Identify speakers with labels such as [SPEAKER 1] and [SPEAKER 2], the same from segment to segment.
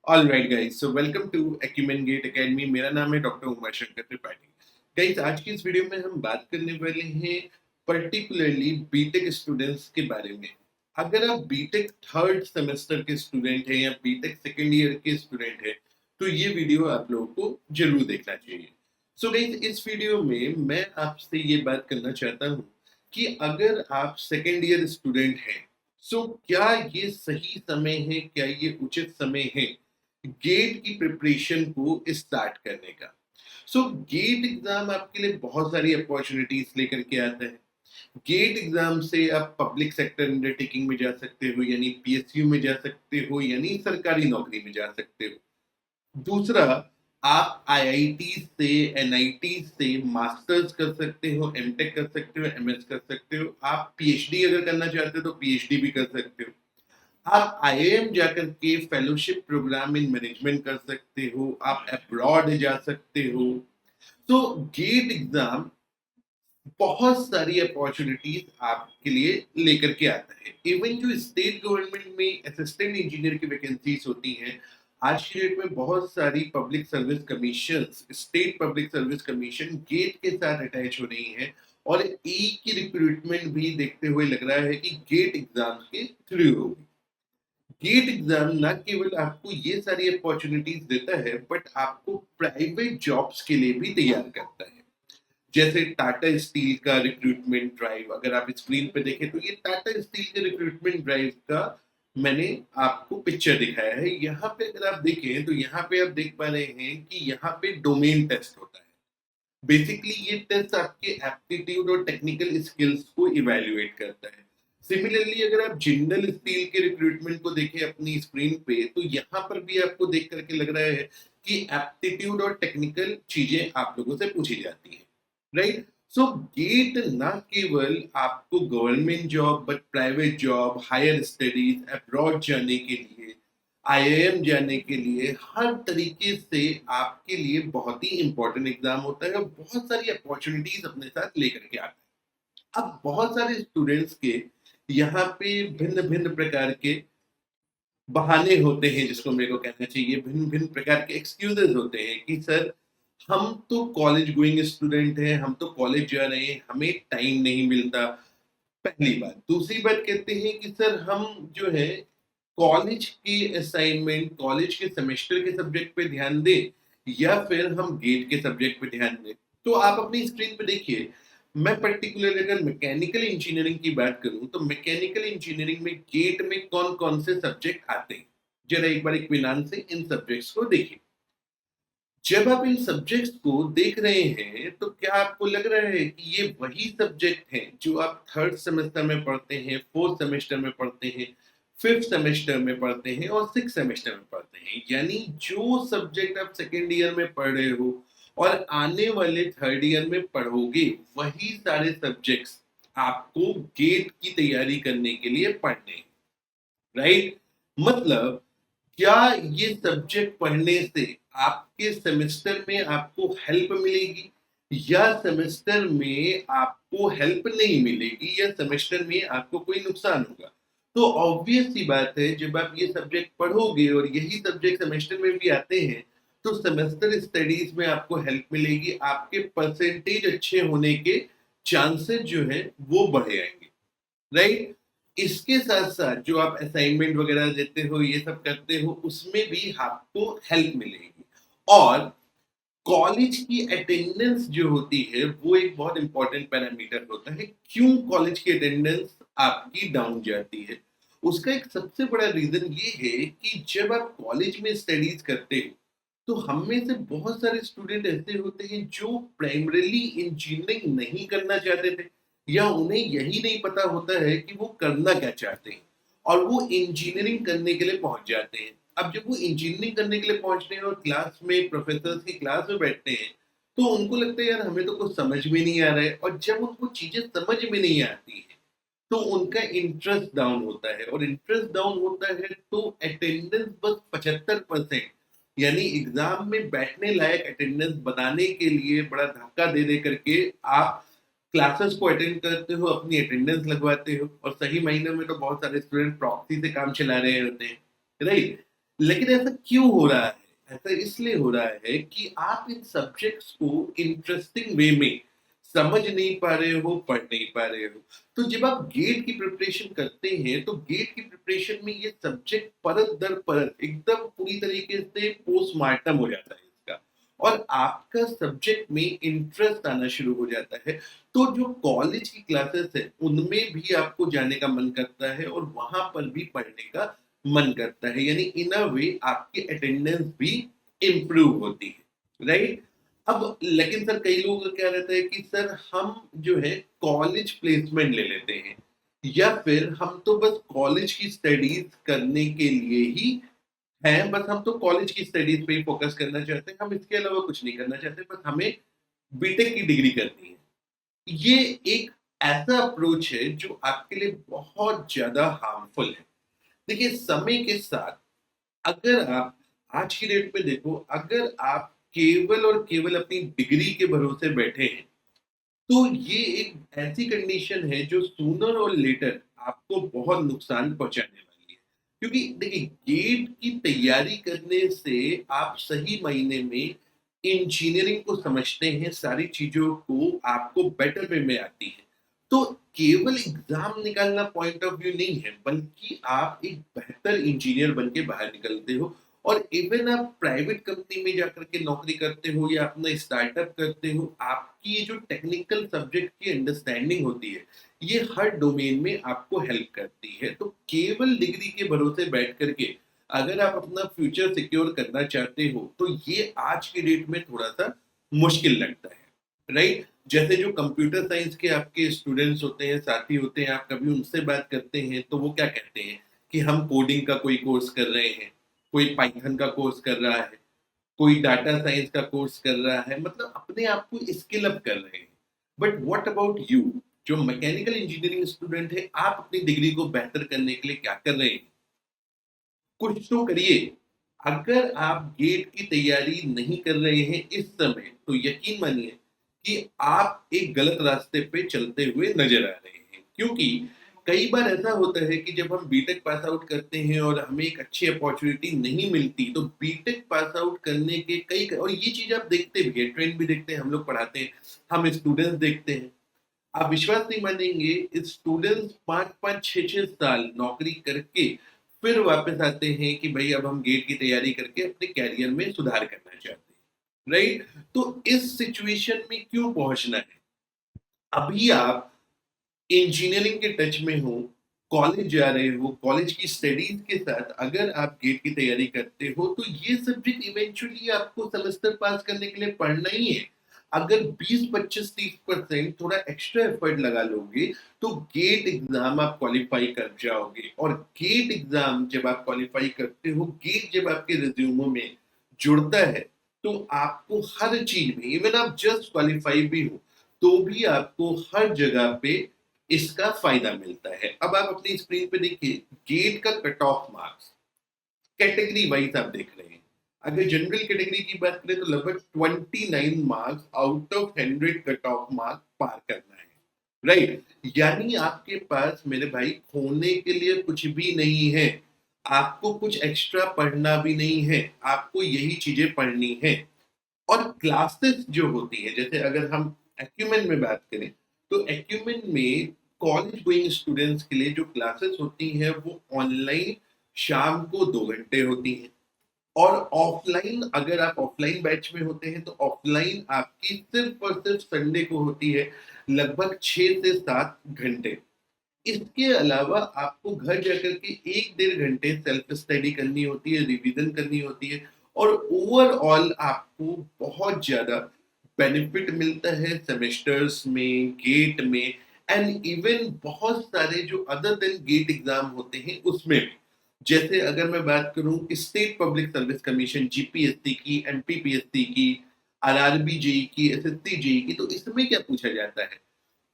[SPEAKER 1] All right guys, so welcome to acumen GATE academy. मेरा नाम है डॉक्टर उमा शंकर त्रिपाठी। गाइस, आज की इस वीडियो में हम बात करने वाले हैं पर्टिकुलरली बीटेक स्टूडेंट्स के बारे में। अगर आप बीटेक थर्ड सेमेस्टर के स्टूडेंट हैं या बीटेक सेकेंड ईयर के स्टूडेंट हैं तो ये वीडियो आप लोगों को जरूर देखना चाहिए। सो गाइस, इस वीडियो में मैं आपसे ये बात करना चाहता हूँ कि अगर आप सेकेंड ईयर स्टूडेंट हैं सो क्या ये सही समय है, क्या ये उचित समय है गेट की प्रिपरेशन को स्टार्ट करने का। गेट एग्जाम आपके लिए बहुत सारी अपॉर्चुनिटीज लेकर के आता है। गेट एग्जाम से आप पब्लिक सेक्टर अंडरटेकिंग में जा सकते हो, यानी पीएसयू में जा सकते हो, यानी सरकारी नौकरी में जा सकते हो। दूसरा, आप आईआईटी से, एनआईटी से मास्टर्स कर सकते हो, एमटेक कर सकते हो, एमएस कर सकते हो। आप पीएचडी अगर करना चाहते हो तो पीएचडी भी कर सकते हो। आप आईआईएम जाकर के फेलोशिप प्रोग्राम इन मैनेजमेंट कर सकते हो, आप अब्रॉड जा सकते हो। तो गेट एग्जाम बहुत सारी अपॉर्चुनिटीज आपके लिए लेकर के आता है। इवन जो स्टेट गवर्नमेंट में असिस्टेंट इंजीनियर की वैकेंसीज होती हैं, आज की डेट में बहुत सारी public service commission, state public service commission GATE के साथ अटैच हो रही है और ई की रिक्रूटमेंट भी देखते हुए लग रहा है कि गेट एग्जाम के थ्रू होगी। गेट एग्जाम ना केवल आपको ये सारी अपॉर्चुनिटीज देता है बट आपको प्राइवेट जॉब्स के लिए भी तैयार करता है। जैसे टाटा स्टील का रिक्रूटमेंट ड्राइव, अगर आप स्क्रीन पे देखें तो ये टाटा स्टील के रिक्रूटमेंट ड्राइव का मैंने आपको पिक्चर दिखाया है। यहाँ पे अगर आप देखें तो यहाँ पे आप देख पा रहे हैं कि यहाँ पे डोमेन टेस्ट होता है। बेसिकली ये टेस्ट आपके एप्टीट्यूड और टेक्निकल स्किल्स को इवैल्यूएट करता है। सिमिलरली अगर आप जिंदल स्टील के रिक्रूटमेंट को देखें अपनी स्क्रीन पे तो यहाँ पर भी आपको देख करके लग रहा है कि एप्टीट्यूड और टेक्निकल चीजें आप लोगों से पूछी जाती हैं, राइट। सो गेट ना केवल आपको government job but private job, higher studies, abroad जाने के लिए, आईआईएम जाने के लिए, हर तरीके से आपके लिए बहुत ही इंपॉर्टेंट एग्जाम होता है और बहुत सारी अपॉर्चुनिटीज अपने साथ लेकर के आता है। अब बहुत सारे स्टूडेंट्स के यहाँ पे भिन्न भिन्न प्रकार के बहाने होते हैं, जिसको मेरे को कहना चाहिए भिन्न भिन्न प्रकार के एक्सक्यूजेस होते हैं कि सर हम तो कॉलेज गोइंग स्टूडेंट हैं, हम तो कॉलेज जा रहे हैं, हमें टाइम नहीं मिलता। पहली बात। दूसरी बात कहते हैं कि सर हम जो है कॉलेज की असाइनमेंट, कॉलेज के सेमेस्टर के सब्जेक्ट पे ध्यान दें या फिर हम गेट के सब्जेक्ट पे ध्यान दें। तो आप अपनी स्क्रीन पे देखिए, मैं पर्टिकुलर अगर मैकेनिकल इंजीनियरिंग की बात करूं तो मैकेनिकल इंजीनियरिंग में गेट में कौन-कौन से सब्जेक्ट आते हैं। जरा एक बार इत्मीनान से इन सब्जेक्ट्स को देखिए। जब आप इन सब्जेक्ट्स को देख रहे हैं तो क्या आपको लग रहा है कि ये वही सब्जेक्ट हैं जो आप थर्ड सेमेस्टर में पढ़ते हैं, फोर्थ सेमेस्टर में पढ़ते हैं, फिफ्थ सेमेस्टर में पढ़ते हैं और सिक्स सेमेस्टर में पढ़ते हैं? यानी जो सब्जेक्ट आप सेकेंड ईयर में पढ़ रहे हो और आने वाले थर्ड ईयर में पढ़ोगे, वही सारे सब्जेक्ट्स आपको गेट की तैयारी करने के लिए पढ़ने हैं, राइट। मतलब क्या ये सब्जेक्ट पढ़ने से आपके सेमेस्टर में आपको हेल्प मिलेगी या सेमेस्टर में आपको हेल्प नहीं मिलेगी या सेमेस्टर में आपको कोई नुकसान होगा? तो ऑब्वियस सी बात है, जब आप ये सब्जेक्ट पढ़ोगे और यही सब्जेक्ट सेमेस्टर में भी आते हैं तो सेमेस्टर स्टडीज में आपको हेल्प मिलेगी, आपके परसेंटेज अच्छे होने के चांसेस जो है वो बढ़े आएंगे, राइट। इसके साथ साथ जो आप असाइनमेंट वगैरह देते हो, ये सब करते हो, उसमें भी आपको हेल्प मिलेगी। और कॉलेज की अटेंडेंस जो होती है वो एक बहुत इंपॉर्टेंट पैरामीटर होता है। क्यों कॉलेज की अटेंडेंस आपकी डाउन जाती है? उसका एक सबसे बड़ा रीजन ये है कि जब आप कॉलेज में स्टडीज करते हो तो हम में से बहुत सारे स्टूडेंट ऐसे होते हैं जो प्राइमरीली इंजीनियरिंग नहीं करना चाहते थे या उन्हें यही नहीं पता होता है कि वो करना क्या चाहते हैं और वो इंजीनियरिंग करने के लिए पहुंच जाते हैं। अब जब वो इंजीनियरिंग करने के लिए पहुंचते हैं और क्लास में प्रोफेसर की क्लास में बैठते हैं तो उनको लगता है यार हमें तो कुछ समझ में नहीं आ रहा है, और जब उनको चीजें समझ में नहीं आती है तो उनका इंटरेस्ट डाउन होता है और इंटरेस्ट डाउन होता है तो अटेंडेंस बस 75%, यानी एग्जाम में बैठने लायक अटेंडेंस बनाने के लिए बड़ा धक्का दे दे करके आप क्लासेस को अटेंड करते हो, अपनी अटेंडेंस लगवाते हो और सही महीने में तो बहुत सारे स्टूडेंट प्रॉक्सी से काम चला रहे होते हैं, राइट। लेकिन ऐसा क्यों हो रहा है? ऐसा इसलिए हो रहा है कि आप इन सब्जेक्ट्स को इंटरेस्टिंग वे में समझ नहीं पा रहे हो, पढ़ नहीं पा रहे हो। तो जब आप गेट की प्रिपरेशन करते हैं, तो गेट की प्रिपरेशन में ये सब्जेक्ट परत दर परत एकदम पूरी तरीके से पोस्टमार्टम हो जाता है इसका और आपका सब्जेक्ट में इंटरेस्ट आना शुरू हो जाता है। तो जो कॉलेज की क्लासेस है, उनमें भी आपको जाने का मन करता है और वहाँ पर भी पढ़ने का मन करता है, यानी इन अ वे आपकी अटेंडेंस भी इम्प्रूव होती है, राइट? अब लेकिन सर कई लोगों का क्या रहता है कि सर हम जो है कॉलेज प्लेसमेंट ले लेते हैं या फिर हम तो बस कॉलेज की स्टडीज करने के लिए ही हैं, बस हम तो कॉलेज की स्टडीज पे ही फोकस करना चाहते हैं, हम इसके अलावा कुछ नहीं करना चाहते, बस हमें बीटेक की डिग्री करनी है। ये एक ऐसा अप्रोच है जो आपके लिए बहुत ज्यादा हार्मफुल है। देखिए समय के साथ अगर आप आज की डेट में देखो, अगर आप केवल और केवल अपनी डिग्री के भरोसे बैठे हैं, तो ये एक ऐसी कंडीशन है जो सूनर और लेटर आपको बहुत नुकसान पहुंचाने वाली है। क्योंकि देखिए गेट की तैयारी करने से आप सही मायने में इंजीनियरिंग को समझते हैं, सारी चीजों को आपको बेटर वे में आती है। तो केवल एग्जाम निकालना पॉइंट ऑफ व्यू नहीं है, बल्कि आप एक बेहतर इंजीनियर बन के बाहर निकलते हो। और इवन आप प्राइवेट कंपनी में जाकर के नौकरी करते हो या अपना स्टार्टअप करते हो, आपकी ये जो टेक्निकल सब्जेक्ट की अंडरस्टैंडिंग होती है, ये हर डोमेन में आपको हेल्प करती है। तो केवल डिग्री के भरोसे बैठ करके अगर आप अपना फ्यूचर सिक्योर करना चाहते हो, तो ये आज की डेट में थोड़ा-सा मुश्किल लगता है, राइट? जैसे जो कंप्यूटर साइंस के आपके स्टूडेंट्स होते हैं, साथी होते हैं, आप कभी उनसे बात करते हैं, तो वो क्या कहते हैं कि हम कोडिंग का कोई कोर्स कर रहे हैं, कोई पाइथन का कोर्स कर रहा है, कोई डाटा साइंस का कोर्स कर रहा है, मतलब अपने आप को स्किल अप कर रहे हैं। बट व्हाट अबाउट यू, जो मैकेनिकल इंजीनियरिंग स्टूडेंट है, आप अपनी डिग्री को बेहतर करने के लिए क्या कर रहे हैं? कुछ तो करिए। अगर आप गेट की तैयारी नहीं कर रहे हैं इस समय, तो यकीन मानिए कि आप एक गलत रास्ते पे चलते हुए नज़र आ रहे हैं। क्योंकि कई बार ऐसा होता है कि जब हम बीटेक पास आउट करते हैं और हमें एक अच्छी अपॉर्च्युनिटी नहीं मिलती, तो बीटेक पास आउट करने के कई और ये चीज़ आप देखते भी हैं, ट्रेंड भी देखते हैं, हम लोग पढ़ाते हैं, हम स्टूडेंट्स देखते हैं। आप विश्वास नहीं मानेंगे, स्टूडेंट्स 5-5 6-6 साल नौकरी करके फिर वापस आते हैं कि भई अब हम गेट की तैयारी करके अपने करियर में सुधार करना चाहते हैं, राइट? तो इस सिचुएशन में क्यों पहुँचना है? अभी आप इंजीनियरिंग के टच में हो, कॉलेज जा रहे हो, कॉलेज की स्टडीज़ के साथ अगर आप गेट की तैयारी करते हो, तो ये सब्जेक्ट इवेंचुअली आपको सेमेस्टर पास करने के लिए पढ़ना ही है। अगर 20, 25, 30% थोड़ा एक्स्ट्रा एफर्ट लगा लोगे, तो गेट एग्ज़ाम आप क्वालीफाई कर जाओगे और गेट एग्ज़ाम जब आप क्वालीफाई करते हो, गेट जब आपके रिज़्यूमे में जुड़ता है, तो आपको हर चीज़ में इवन आप जस्ट क्वालीफाई भी हो, तो भी आपको हर जगह पे इसका फ़ायदा मिलता है। अब आप अपनी स्क्रीन पे देखिए, गेट का cut off marks category wise आप देख रहे हैं। अगर जनरल कैटेगरी की बात करें तो लगभग 29 marks out of 100 cut off mark पार करना है, राइट? यानी आपके पास मेरे भाई खोने के लिए कुछ भी नहीं है। आपको कुछ एक्स्ट्रा पढ़ना भी नहीं है, आपको यही चीज़ें पढ़नी है। और क्लासेस जो होती है, जैसे अगर हम एक्यूमेन में बात करें, तो एक्यूमेन में कॉलेज गोइंग स्टूडेंट्स के लिए जो क्लासेस होती हैं वो ऑनलाइन शाम को 2 घंटे होती हैं और ऑफलाइन अगर आप ऑफलाइन बैच में होते हैं तो ऑफलाइन आपकी सिर्फ और सिर्फ संडे को होती है लगभग 6 से 7 घंटे। इसके अलावा आपको घर जाकर के 1 डेढ़ घंटे सेल्फ स्टडी करनी होती है, रिवीजन करनी होती है और ओवरऑल आपको बहुत ज़्यादा बेनिफिट मिलता है सेमेस्टर्स में, गेट में एंड इवन बहुत सारे जो अदर देन गेट एग्ज़ाम होते हैं उसमें भी। जैसे अगर मैं बात करूँ state public service commission GPSC की, एनटीपीएससी की, आरआरबी जेईई की, एसएससी जेईई की, तो इसमें क्या पूछा जाता है?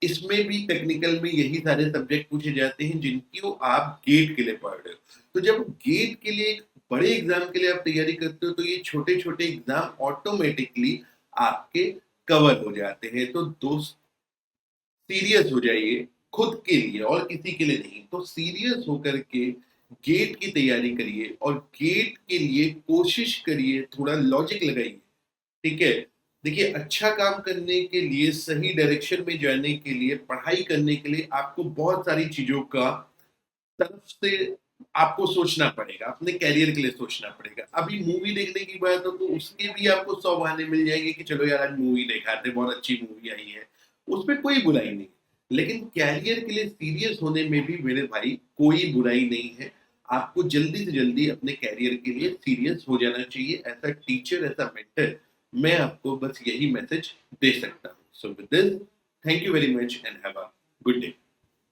[SPEAKER 1] इसमें भी टेक्निकल में यही सारे सब्जेक्ट पूछे जाते हैं जिनको आप गेट के लिए पढ़ रहे हो। तो जब गेट के लिए एक बड़े एग्जाम के लिए आप तैयारी करते हो, तो ये छोटे-छोटे एग्जाम ऑटोमेटिकली आपके कवर हो जाते हैं। तो दोस्त सीरियस हो जाइए खुद के लिए और किसी के लिए नहीं। तो सीरियस होकर के गेट की तैयारी करिए और गेट के लिए कोशिश करिए, थोड़ा लॉजिक लगाइए, ठीक है? देखिए, अच्छा काम करने के लिए, सही डायरेक्शन में जाने के लिए, पढ़ाई करने के लिए आपको बहुत सारी चीज़ों का तरफ से आपको सोचना पड़ेगा, अपने करियर के लिए सोचना पड़ेगा। अभी मूवी देखने की बात हो तो उसके भी आपको 100 बहाने मिल जाएँगे कि चलो यार आज मूवी देखा आते हैं, बहुत अच्छी मूवी आई है, उसमें कोई बुराई नहीं। लेकिन करियर के लिए सीरियस होने में भी मेरे भाई कोई बुराई नहीं है। आपको जल्दी से जल्दी अपने करियर के लिए सीरियस हो जाना चाहिए। As a teacher, as a mentor मैं आपको बस यही मैसेज दे सकता हूँ। So with this, thank you very much and have a good day.